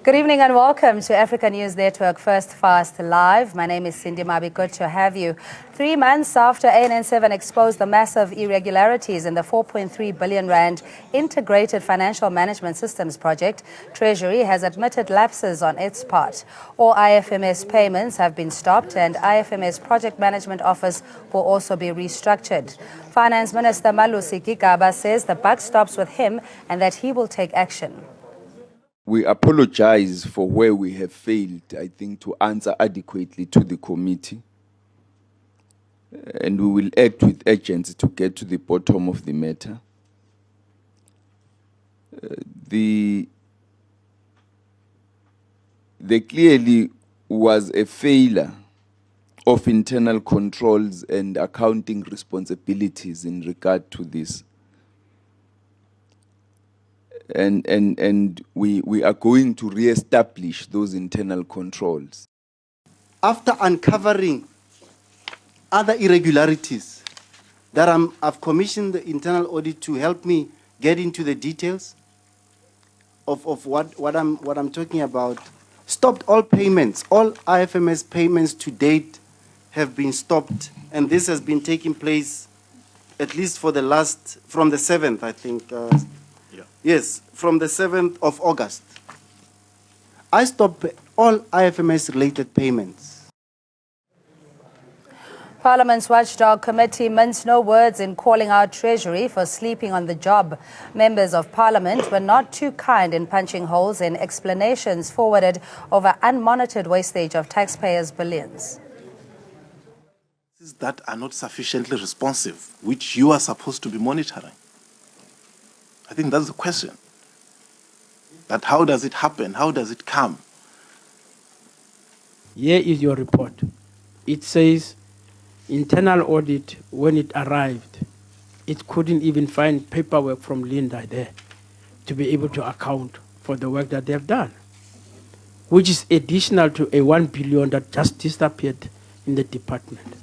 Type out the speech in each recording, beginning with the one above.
Good evening and welcome to Africa News Network First Fast Live. My name is Cindy Mabi. Good to have you. 3 months after ANN7 exposed the massive irregularities in the 4.3 billion rand integrated financial management systems project, Treasury has admitted lapses on its part. All IFMS payments have been stopped and IFMS project management office will also be restructured. Finance Minister Malusi Gigaba says the buck stops with him and that he will take action. We apologize for where we have failed, I think, to answer adequately to the committee. And we will act with urgency to get to the bottom of the matter. There clearly was a failure of internal controls and accounting responsibilities in regard to this. And we are going to re-establish those internal controls. After uncovering other irregularities that I've commissioned the internal audit to help me get into the details of what I'm talking about. Stopped all payments, all IFMS payments to date have been stopped, and this has been taking place at least for the last, from the 7th, I think. Yes, from the 7th of August. I stopped all IFMS-related payments. Parliament's watchdog committee mints no words in calling out Treasury for sleeping on the job. Members of Parliament were not too kind in punching holes in explanations forwarded over unmonitored wastage of taxpayers' billions. That are not sufficiently responsive, which you are supposed to be monitoring. I think that's the question. That how does it happen? How does it come? Here is your report. It says internal audit, when it arrived, it couldn't even find paperwork from Linda there to be able to account for the work that they have done, which is additional to a 1 billion that just disappeared in the department.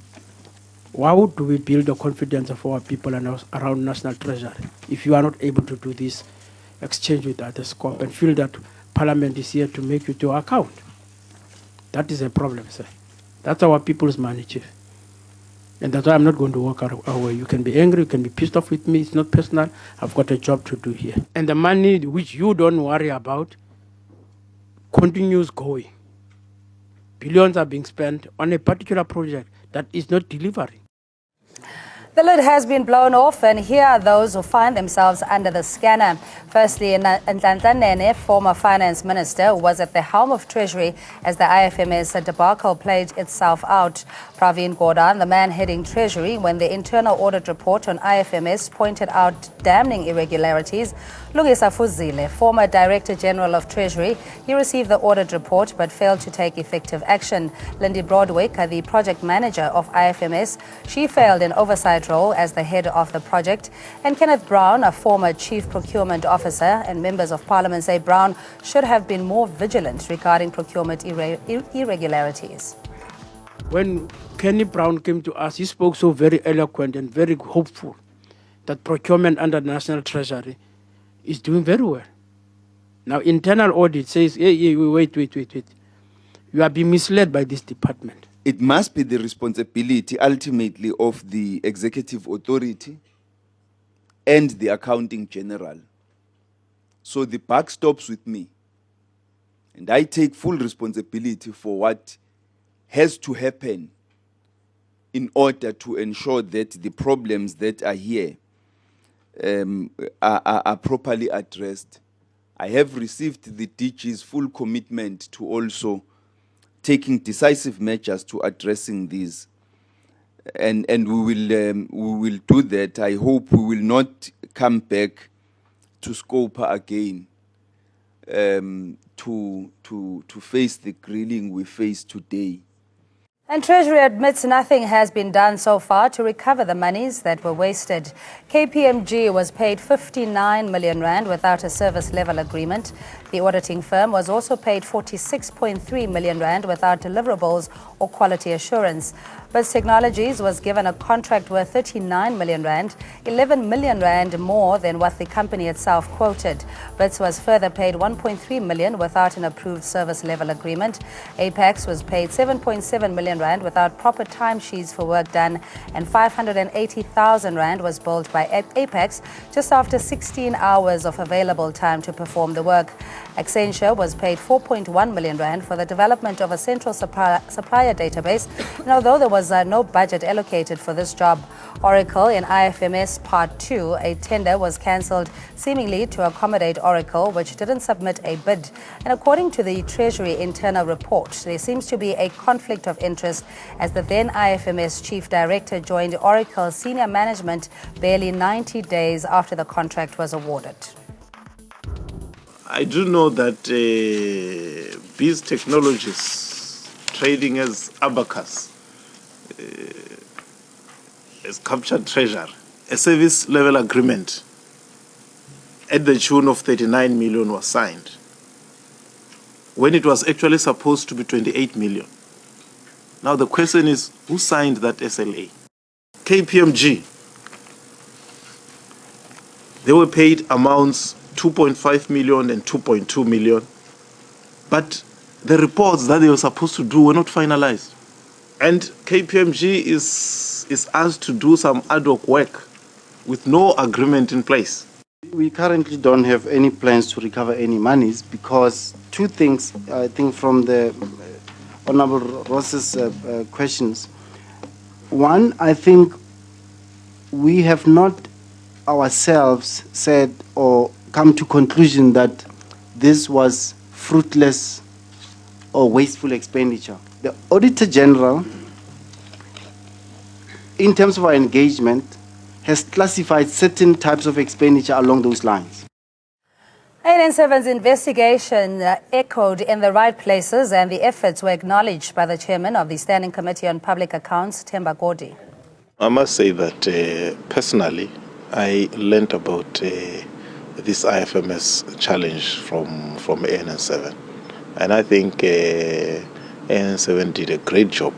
Why do we build the confidence of our people around National Treasury if you are not able to do this exchange with other Scopa and feel that Parliament is here to make you to account? That is a problem, sir. That's our people's money, Chief. And that's why I'm not going to walk away. You can be angry, you can be pissed off with me. It's not personal. I've got a job to do here. And the money which you don't worry about continues going. Billions are being spent on a particular project that is not delivering. The lid has been blown off, and here are those who find themselves under the scanner. Firstly, Nhlanhla, former finance minister, was at the helm of Treasury as the IFMS debacle played itself out. Pravin Gordhan, the man heading Treasury when the internal audit report on IFMS pointed out damning irregularities. Lungisa Fuzile, former Director General of Treasury, he received the audit report but failed to take effective action. Lindy Broadwick, the project manager of IFMS, she failed in oversight role as the head of the project. And Kenneth Brown, a former chief procurement officer, and members of Parliament say Brown should have been more vigilant regarding procurement irregularities. When Kenny Brown came to us, he spoke so very eloquent and very hopeful that procurement under the National Treasury is doing very well. Now, internal audit says, hey, wait. You are being misled by this department. It must be the responsibility ultimately of the executive authority and the accounting general. So the buck stops with me. And I take full responsibility for what has to happen in order to ensure that the problems that are here are properly addressed. I have received the DG's full commitment to also taking decisive measures to addressing these, and we will do that. I hope we will not come back to Scopa again to face the grilling we face today. And Treasury admits nothing has been done so far to recover the monies that were wasted. KPMG was paid 59 million rand without a service level agreement. The auditing firm was also paid 46.3 million rand without deliverables or quality assurance. BITS Technologies was given a contract worth 39 million rand, 11 million rand more than what the company itself quoted. BITS was further paid 1.3 million without an approved service level agreement. Apex was paid 7.7 million rand without proper timesheets for work done, and 580,000 rand was billed by Apex just after 16 hours of available time to perform the work. Accenture was paid 4.1 million rand for the development of a central supplier database, and although there was no budget allocated for this job. Oracle in IFMS Part 2, a tender was cancelled seemingly to accommodate Oracle, which didn't submit a bid. And according to the Treasury internal report, there seems to be a conflict of interest as the then IFMS chief director joined Oracle senior management barely 90 days after the contract was awarded. I do know that BITS Technologies, trading as Abacus, has captured Treasury. A service level agreement at the tune of 39 million was signed, when it was actually supposed to be 28 million. Now the question is, who signed that SLA? KPMG. They were paid amounts 2.5 million and 2.2 million, but the reports that they were supposed to do were not finalized. And KPMG is asked to do some ad hoc work with no agreement in place. We currently don't have any plans to recover any monies because two things, I think, from the Honorable Ross's questions. One, I think we have not ourselves said or come to conclusion that this was fruitless or wasteful expenditure. The Auditor General, in terms of our engagement, has classified certain types of expenditure along those lines. ANN7's investigation echoed in the right places, and the efforts were acknowledged by the chairman of the Standing Committee on Public Accounts, Themba Godi. I must say that personally, I learned about this IFMS challenge from ANN7. And I think ANN7 did a great job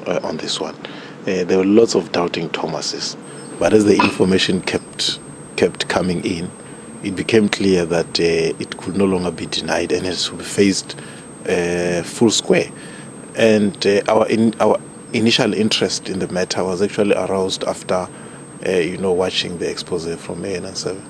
on this one. There were lots of doubting Thomases, but as the information kept coming in, it became clear that it could no longer be denied and it should be faced full square. And our initial interest in the matter was actually aroused after watching the expose from ANN7.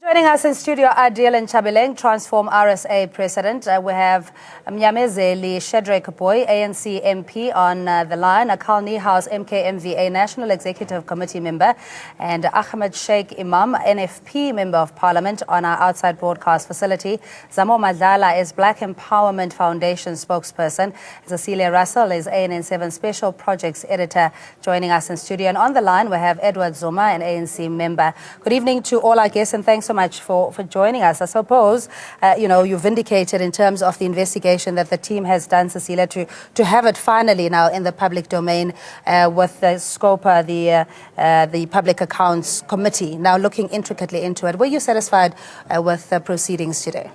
Joining us in studio, Adil Nchabeleng, Transform RSA President. We have Mnyamezeli Shedrack Boy, ANC MP on the line, Akal Niehaus, MKMVA National Executive Committee member, and Ahmed Sheikh Imam, NFP Member of Parliament on our outside broadcast facility. Zamo Madlala is Black Empowerment Foundation spokesperson. Cecilia Russell is ANN7 Special Projects Editor, joining us in studio. And on the line, we have Edward Zuma, an ANC member. Good evening to all our guests, and thanks so much for joining us. I suppose, you've indicated in terms of the investigation that the team has done, Cecilia, to have it finally now in the public domain with the Scopa, the Public Accounts Committee, now looking intricately into it. Were you satisfied with the proceedings today?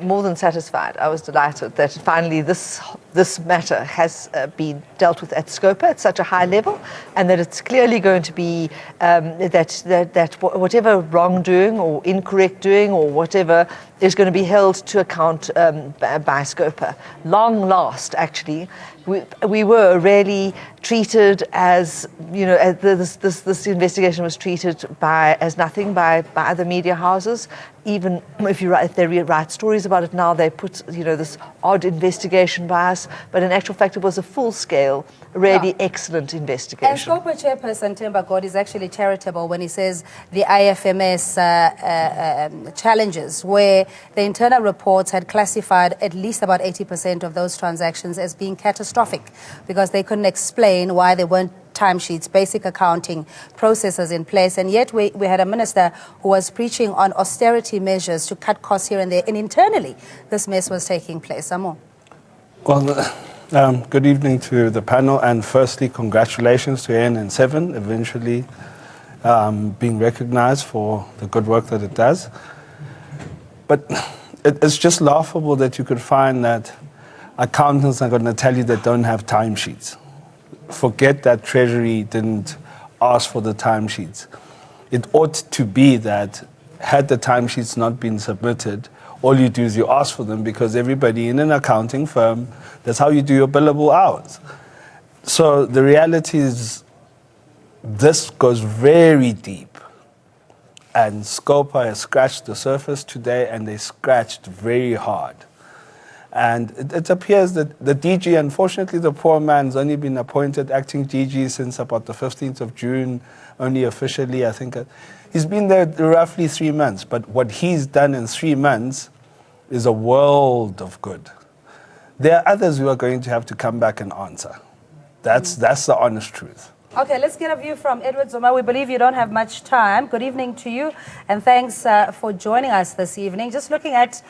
More than satisfied. I was delighted that finally this matter has been dealt with at Scopa at such a high level, and that it's clearly going to be that whatever wrongdoing or incorrect doing or whatever is going to be held to account by Scopa. Long last, actually, we were really treated as, this investigation was treated as nothing by other media houses. Even if they write stories about it now, they put this odd investigation by us. But in actual fact, it was a full-scale, really excellent investigation. And Scopa chairperson Themba Godi is actually charitable when he says the IFMS challenges, where the internal reports had classified at least about 80% of those transactions as being catastrophic because they couldn't explain why there weren't timesheets, basic accounting processes in place. And yet we had a minister who was preaching on austerity measures to cut costs here and there. And internally, this mess was taking place. Amo. Well, good evening to the panel. And firstly, congratulations to ANN7 eventually being recognized for the good work that it does. But it's just laughable that you could find that accountants are going to tell you they don't have timesheets. forget that Treasury didn't ask for the timesheets. It ought to be that had the timesheets not been submitted, all you do is you ask for them, because everybody in an accounting firm, that's how you do your billable hours. So the reality is this goes very deep. And Scopa has scratched the surface today, and they scratched very hard. And it appears that the DG, unfortunately, the poor man's only been appointed acting DG since about the 15th of June, only officially, I think. He's been there roughly 3 months, but what he's done in 3 months is a world of good. There are others who are going to have to come back and answer. That's the honest truth. Okay, let's get a view from Edward Zuma. We believe you don't have much time. Good evening to you, and thanks for joining us this evening. Just looking at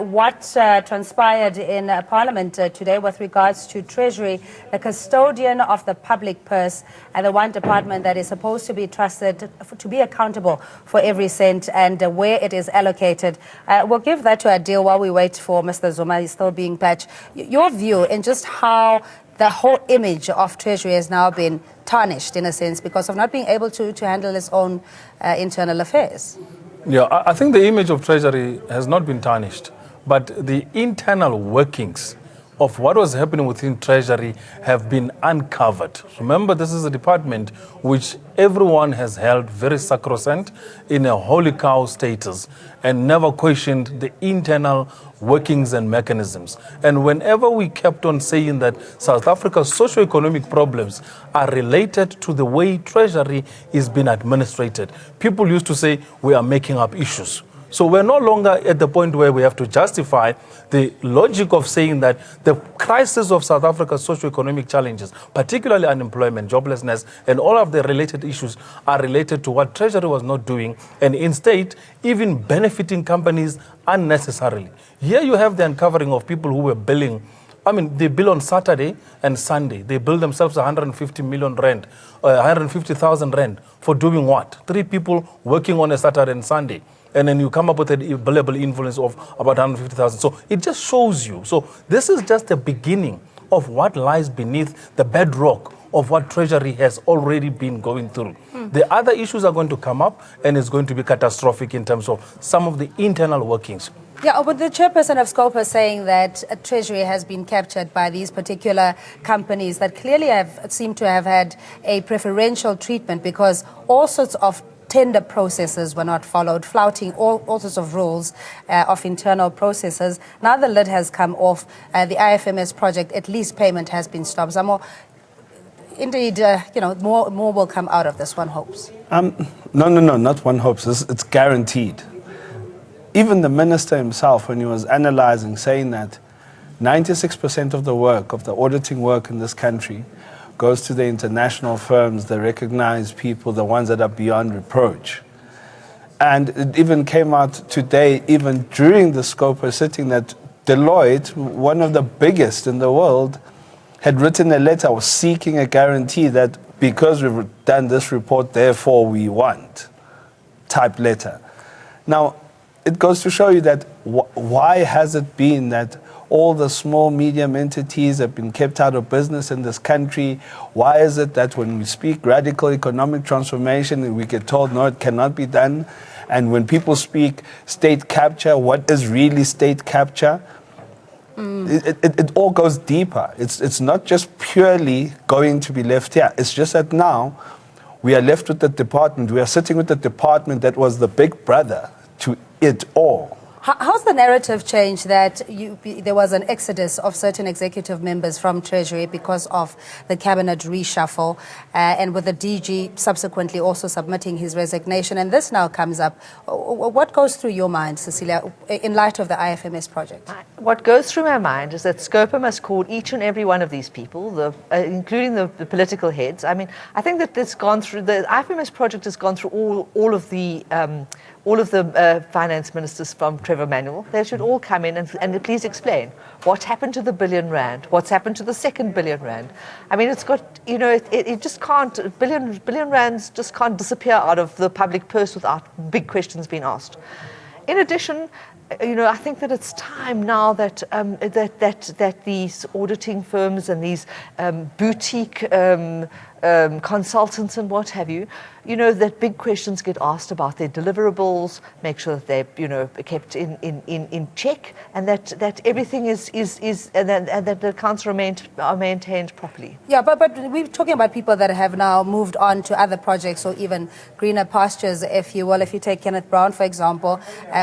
what transpired in Parliament today with regards to Treasury, the custodian of the public purse, and the one department that is supposed to be trusted to be accountable for every cent and where it is allocated. We'll give that to Adil while we wait for Mr. Zuma. He's still being patched. Your view in just how the whole image of Treasury has now been tarnished, in a sense, because of not being able to handle its own internal affairs. Yeah, I think the image of Treasury has not been tarnished, but the internal workings of what was happening within Treasury have been uncovered. Remember, this is a department which everyone has held very sacrosanct in a holy cow status and never questioned the internal workings and mechanisms. And whenever we kept on saying that South Africa's socio-economic problems are related to the way Treasury is being administrated, people used to say we are making up issues. So we're no longer at the point where we have to justify the logic of saying that the crisis of South Africa's socio-economic challenges, particularly unemployment, joblessness, and all of the related issues are related to what Treasury was not doing, and instead even benefiting companies unnecessarily. Here you have the uncovering of people who were billing. I mean, they bill on Saturday and Sunday. They bill themselves 150 million rand, 150,000 rand for doing what? 3 people working on a Saturday and Sunday. And then you come up with a billable influence of about 150,000. So it just shows you. So this is just the beginning of what lies beneath the bedrock of what Treasury has already been going through. The other issues are going to come up, and it's going to be catastrophic in terms of some of the internal workings. Yeah, but the chairperson of Scopa saying that Treasury has been captured by these particular companies that clearly seem to have had a preferential treatment because all sorts of tender processes were not followed, flouting all sorts of rules of internal processes. Now the lid has come off the IFMS project, at least payment has been stopped. Indeed, more will come out of this, one hopes. No, not one hopes. It's guaranteed. Even the minister himself, when he was analyzing, saying that 96% of the work, of the auditing work in this country, goes to the international firms, the recognized people, the ones that are beyond reproach. And it even came out today, even during the Scopa sitting, that Deloitte, one of the biggest in the world, had written a letter seeking a guarantee that because we've done this report, therefore we want, type letter. Now, it goes to show you that why has it been that all the small, medium entities have been kept out of business in this country? Why is it that when we speak radical economic transformation, we get told, no, it cannot be done? And when people speak state capture, what is really state capture? It all goes deeper. It's not just purely going to be left here. It's just that now we are left with the department. We are sitting with the department that was the big brother to it all. How's the narrative changed that there was an exodus of certain executive members from Treasury because of the cabinet reshuffle, and with the DG subsequently also submitting his resignation, and this now comes up? What goes through your mind, Cecilia, in light of the IFMS project? What goes through my mind is that Scopa must call each and every one of these people, including the political heads. I mean, I think that the IFMS project has gone through all of the finance ministers from Trevor Manuel. They should all come in and please explain what happened to the R1 billion, what's happened to the second R1 billion. I mean, it's got, it just can't, billion rands just can't disappear out of the public purse without big questions being asked. In addition, I think that it's time now that that these auditing firms and these boutique consultants and what have you, that big questions get asked about their deliverables, make sure that they're, kept in check, and that everything is and that the accounts are maintained properly. Yeah, but we're talking about people that have now moved on to other projects or even greener pastures, if you will. If you take Kenneth Brown, for example,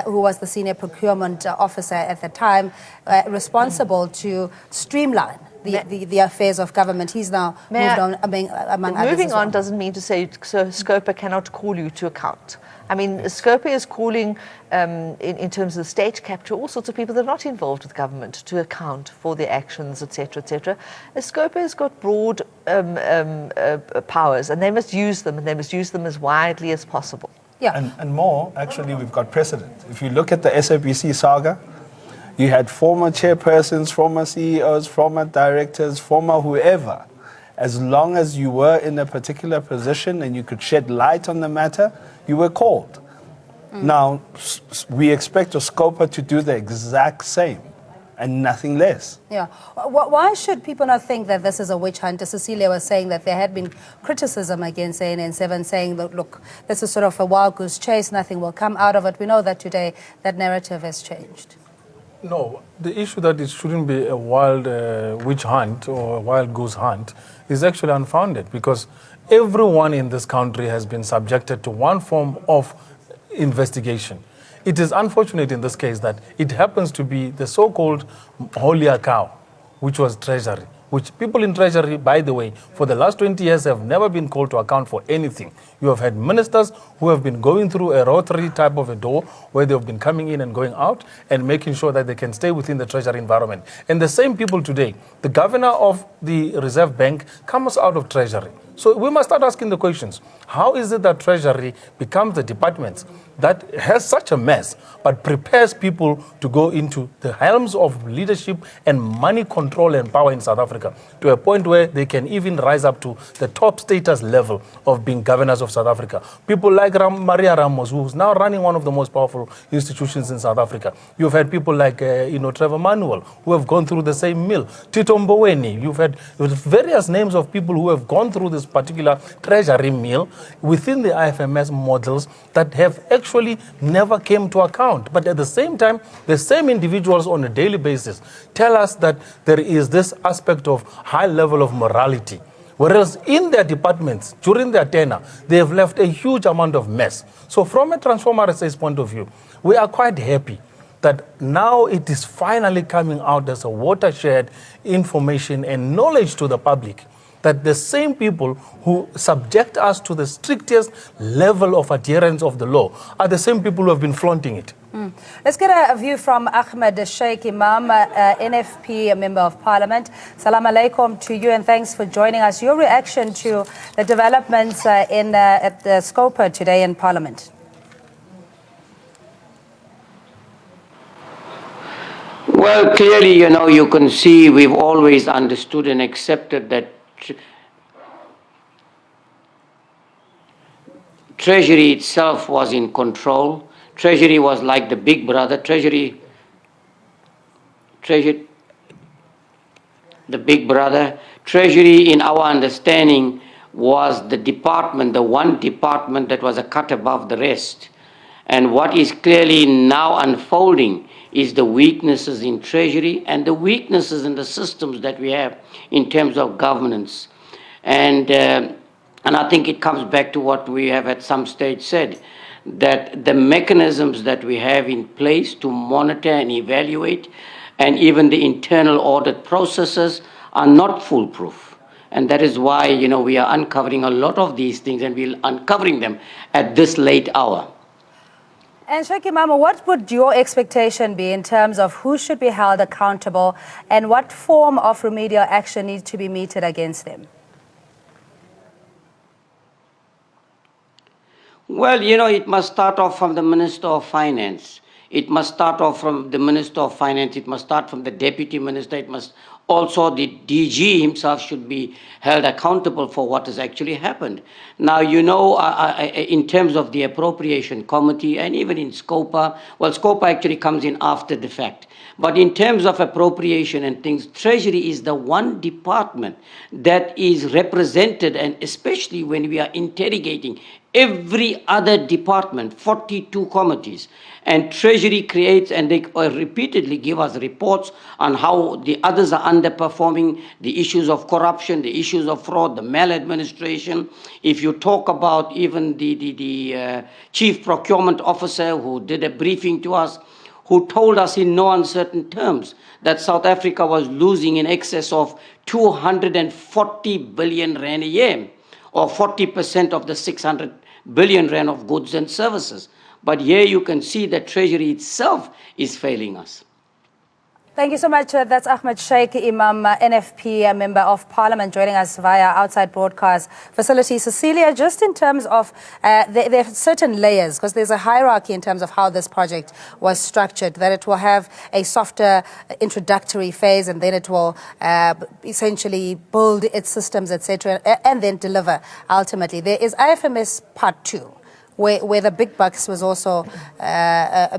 who was the senior procurement officer at the time, responsible to streamline the affairs of government. He's now moved on among others. Moving as well. on doesn't mean to say Scopa cannot call you to account. I mean, Scopa is calling, in terms of the state capture, all sorts of people that are not involved with government to account for their actions, etc., etc. Scopa has got broad powers, and they must use them, and they must use them as widely as possible. Yeah. And more, actually, we've got precedent. If you look at the SABC saga, you had former chairpersons, former CEOs, former directors, former whoever. As long as you were in a particular position and you could shed light on the matter, you were called. Now, we expect a Scopa to do the exact same and nothing less. Yeah. Why should people not think that this is a witch hunt? Cecilia was saying that there had been criticism against ANN7, saying that, look, this is sort of a wild goose chase, nothing will come out of it. We know that today that narrative has changed. No, the issue that it shouldn't be a wild witch hunt or a wild goose hunt is actually unfounded, because everyone in this country has been subjected to one form of investigation. It is unfortunate in this case that it happens to be the so-called holier cow, which was Treasury, which people in Treasury, by the way, for the last 20 years have never been called to account for anything. You have had ministers who have been going through a rotary type of a door where they've been coming in and going out and making sure that they can stay within the Treasury environment. And the same people today, the governor of the Reserve Bank comes out of Treasury. So we must start asking the questions. How is it that Treasury becomes the department that has such a mess, but prepares people to go into the helms of leadership and money control and power in South Africa to a point where they can even rise up to the top status level of being governors of South Africa? People like Maria Ramos, who's now running one of the most powerful institutions in South Africa. You've had people like Trevor Manuel, who have gone through the same mill. Tito Mboweni. You've had various names of people who have gone through this particular Treasury mill within the IFMS models that have actually never came to account. But at the same time, the same individuals on a daily basis tell us that there is this aspect of high level of morality. Whereas in their departments, during their tenure, they have left a huge amount of mess. So from a Transformer RSA's point of view, we are quite happy that now it is finally coming out as a watershed information and knowledge to the public that the same people who subject us to the strictest level of adherence of the law are the same people who have been flaunting it. Let's get a view from Ahmed Sheikh Imam, NFP, a member of Parliament. Salam alaikum to you and thanks for joining us. Your reaction to the developments at the Scopa today in Parliament? Well, clearly, you can see we've always understood and accepted that Treasury itself was in control. Treasury was like the big brother. Treasury, the big brother. Treasury, in our understanding, was the department, the one department that was a cut above the rest. And what is clearly now unfolding is the weaknesses in Treasury and the weaknesses in the systems that we have in terms of governance. And I think it comes back to what we have at some stage said, that the mechanisms that we have in place to monitor and evaluate and even the internal audit processes are not foolproof. And that is why, we are uncovering a lot of these things, and we're uncovering them at this late hour. And Sheikh Imam, what would your expectation be in terms of who should be held accountable and what form of remedial action needs to be meted against them? Well, it must start off from the Minister of Finance. It must start off from the Minister of Finance. It must start from the Deputy Minister. It must also, the DG himself should be held accountable for what has actually happened. Now, you know, in terms of the Appropriation Committee and even in Scopa, well, Scopa actually comes in after the fact. But in terms of appropriation and things, Treasury is the one department that is represented, and especially when we are interrogating every other department, 42 committees, and Treasury creates, and they repeatedly give us reports on how the others are underperforming, the issues of corruption, the issues of fraud, the maladministration. If you talk about even the Chief Procurement Officer who did a briefing to us, who told us in no uncertain terms that South Africa was losing in excess of 240 billion rand a year, or 40% of the 600 billion rand of goods and services. But here you can see that Treasury itself is failing us. Thank you so much. That's Ahmed Sheikh, Imam, NFP, Member of Parliament, joining us via outside broadcast facility. Cecilia, just in terms of, there are certain layers, because there's a hierarchy in terms of how this project was structured, that it will have a softer introductory phase, and then it will essentially build its systems, etc., and then deliver ultimately. There is IFMS Part 2. Where the big bucks was also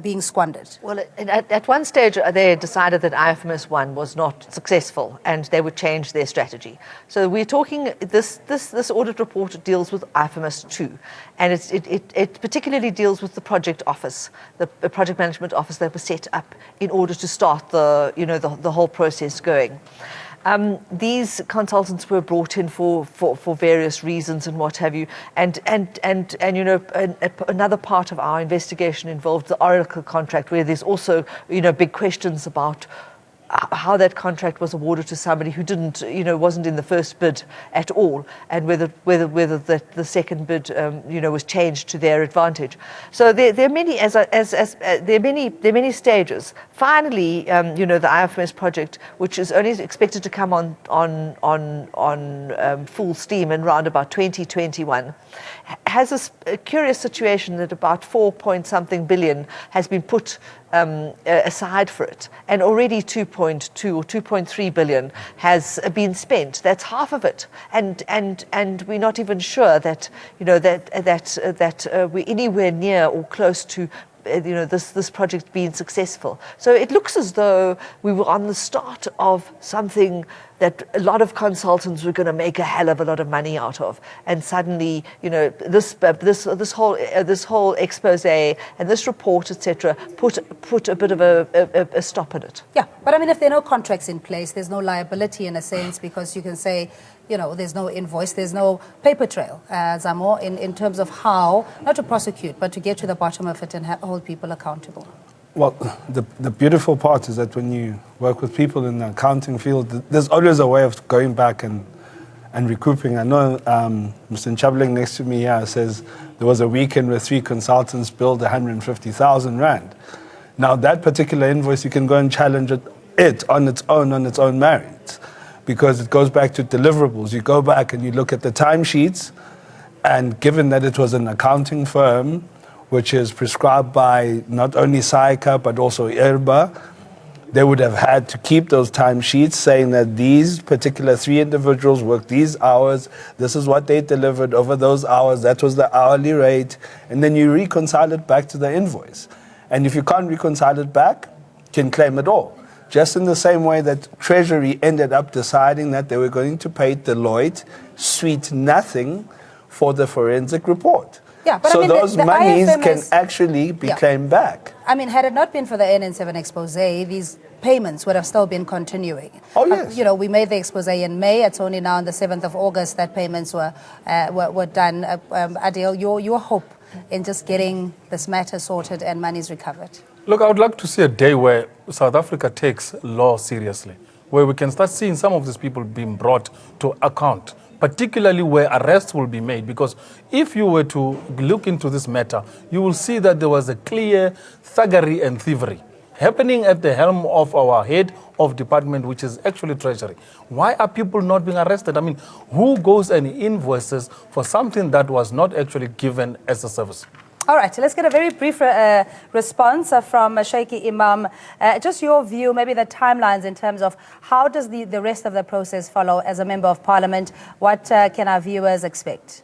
being squandered. Well, at one stage, they decided that IFMS 1 was not successful and they would change their strategy. So we're talking, this audit report deals with IFMS 2, and it particularly deals with the project office, the project management office that was set up in order to start the whole process going. These consultants were brought in for various reasons and what have you, and you know, another part of our investigation involved the Oracle contract, where there's also, you know, big questions about how that contract was awarded to somebody who didn't, you know, wasn't in the first bid at all, and whether the second bid, you know, was changed to their advantage. So there are many there are many stages. Finally, you know, the IFMS project, which is only expected to come on full steam in round about 2021, has a curious situation that about 4-point-something billion has been put aside for it, and already 2.2 or 2.3 billion has been spent. That's half of it, and we're not even sure that, you know, that we're anywhere near or close to, you know, this project being successful. So it looks as though we were on the start of something that a lot of consultants were going to make a hell of a lot of money out of, and suddenly, you know, this whole expose and this report, etc., put a bit of a stop in it. Yeah, but I mean, if there are no contracts in place, there's no liability in a sense, because you can say, you know, there's no invoice, there's no paper trail, Zamo, in terms of how, not to prosecute, but to get to the bottom of it and hold people accountable. Well, the beautiful part is that when you work with people in the accounting field, there's always a way of going back and recouping. I know Mr. Chabling next to me here says there was a weekend where 3 consultants billed 150,000 rand. Now that particular invoice, you can go and challenge it on its own merits, because it goes back to deliverables. You go back and you look at the timesheets, and given that it was an accounting firm, which is prescribed by not only SAICA but also IRBA, they would have had to keep those timesheets saying that these particular 3 individuals worked these hours, this is what they delivered over those hours, that was the hourly rate, and then you reconcile it back to the invoice. And if you can't reconcile it back, you can claim it all. Just in the same way that Treasury ended up deciding that they were going to pay Deloitte sweet nothing for the forensic report. Yeah, but so I mean, those the monies IFMS can actually be claimed back. I mean, had it not been for the ANN7 expose, these payments would have still been continuing. Oh, yes. You know, we made the expose in May. It's only now on the 7th of August that payments were done. Adil, your hope in just getting this matter sorted and monies recovered? Look, I would like to see a day where South Africa takes law seriously, where we can start seeing some of these people being brought to account, particularly where arrests will be made. Because if you were to look into this matter, you will see that there was a clear thuggery and thievery happening at the helm of our head of department, which is actually Treasury. Why are people not being arrested? I mean, who goes and invoices for something that was not actually given as a service? All right, so let's get a very brief response from Shaiki Imam. Just your view, maybe the timelines in terms of how does the rest of the process follow as a Member of Parliament? What can our viewers expect?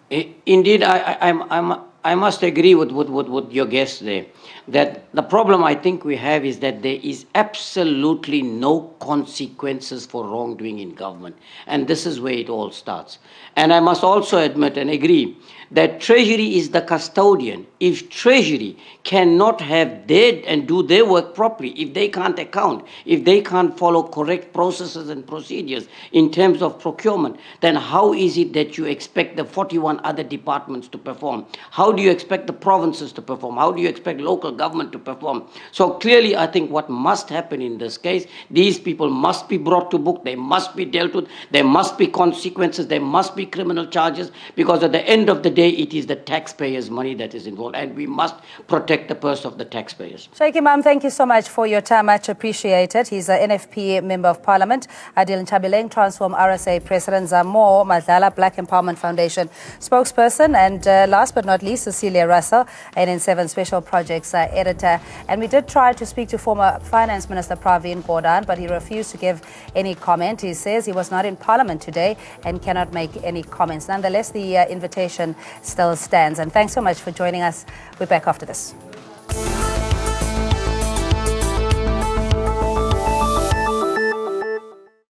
Indeed, I must agree with your guest there, that the problem I think we have is that there is absolutely no consequences for wrongdoing in government. And this is where it all starts. And I must also admit and agree that Treasury is the custodian. If Treasury cannot have and do their work properly, if they can't account, if they can't follow correct processes and procedures in terms of procurement, then how is it that you expect the 41 other departments to perform? How do you expect the provinces to perform? How do you expect local government to perform? So clearly, I think what must happen in this case, these people must be brought to book, they must be dealt with, there must be consequences, there must be criminal charges, because at the end of the day, it is the taxpayers' money that is involved, and we must protect the purse of the taxpayers. Shaiki Imam, thank you so much for your time. Much appreciated. He's an NFP Member of Parliament. Adil Nchabileng, Transform RSA President, Zamo Madlala, Black Empowerment Foundation spokesperson, and last but not least, Cecilia Russell, ANN7 Special Projects Editor. And we did try to speak to former Finance Minister Pravin Gordhan, but he refused to give any comment. He says he was not in Parliament today and cannot make any comments. Nonetheless, the invitation still stands. And thanks so much for joining us. We're back after this.